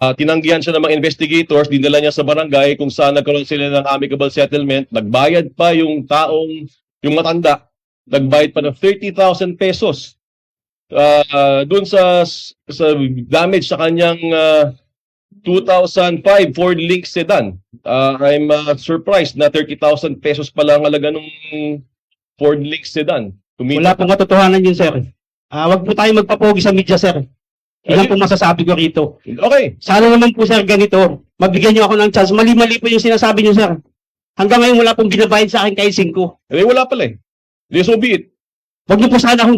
Tinanggihan siya ng mga investigators, dinala niya sa barangay kung saan nagkaroon sila ng amicable settlement. Nagbayad pa yung yung matanda, nagbayad pa ng 30,000 pesos doon sa damage sa kanyang 2005 Ford Link sedan. I'm surprised na 30,000 pesos pala ang halaga ng Ford Link sedan. Wala pong katotohanan yun, sir. Wag po tayo magpapogi sa media, sir. Ilan po masasabi ko rito. Okay. Sana naman po, sir, ganito. Magbigyan niyo ako ng chance. Mali-mali po yung sinasabi niyo, sir. Hanggang ngayon wala pong binabayad sa akin kahit 5. Wala pala eh. So be it. Wag niyo po sana akong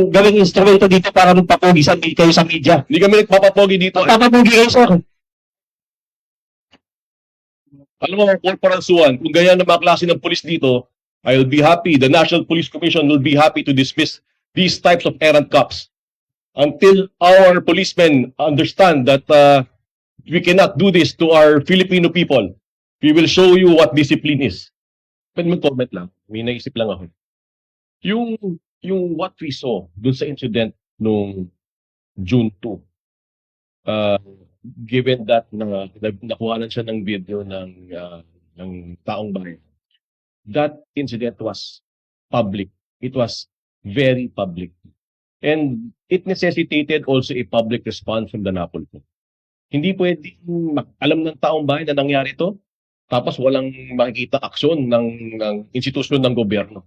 gawing instrumento dito para magpapogi kayo sa media. Hindi kami nagpapapogi dito. Magpapapogi kayo, sir. Alam mo, Corporal Suwan, kung ganyan na mga klase ng police dito, I'll be happy. The National Police Commission will be happy to dismiss these types of errant cops until our policemen understand that we cannot do this to our Filipino people. We will show you what discipline is. Pwede mag-comment lang. May naisip lang ako. Yung what we saw dun sa incident nung June 2, given that nakuhanan siya ng video ng taong bayan, that incident was public. It was very public. And it necessitated also a public response from the NAPOLCO. Hindi pwedeng alam ng taong bayan na nangyari ito, tapos walang makikita aksyon ng institusyon ng gobyerno.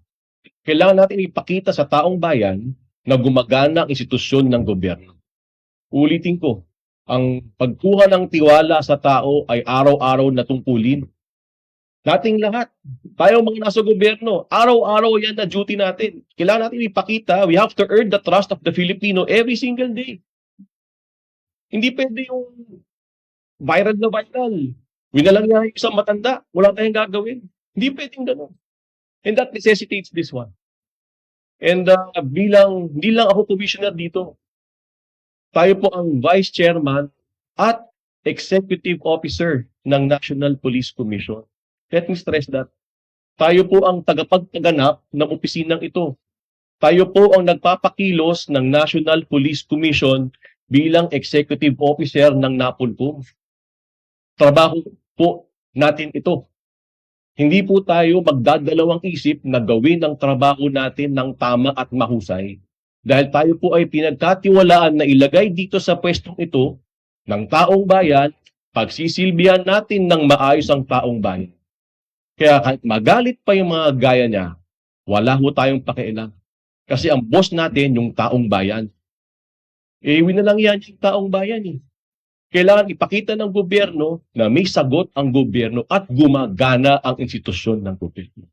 Kailangan natin ipakita sa taong bayan na gumagana ang institusyon ng gobyerno. Ulitin ko, ang pagkuha ng tiwala sa tao ay araw-araw na tungkulin. Nating lahat, tayo mga nasa gobyerno, araw-araw yan na duty natin. Kailangan natin ipakita, we have to earn the trust of the Filipino every single day. Hindi pwede yung viral na viral. Winalang niya yung isang matanda, wala tayong gagawin. Hindi pwedeng gano'n. And that necessitates this one. And hindi lang ako commissioner dito. Tayo po ang vice chairman at executive officer ng National Police Commission. Let me stress that. Tayo po ang tagapagpaganap ng opisinang ito. Tayo po ang nagpapakilos ng National Police Commission bilang executive officer ng NAPOLCO. Trabaho po natin ito. Hindi po tayo magdadalawang isip na gawin ang trabaho natin ng tama at mahusay. Dahil tayo po ay pinagkatiwalaan na ilagay dito sa pwestong ito ng taong bayan, pagsisilbihan natin ng maayos ang taong bayan. Kaya kahit magalit pa yung mga gaya niya, wala ho tayong pakialam. Kasi ang boss natin yung taong bayan. Winalang yan yung taong bayan eh. Kailangan ipakita ng gobyerno na may sagot ang gobyerno at gumagana ang institusyon ng gobyerno.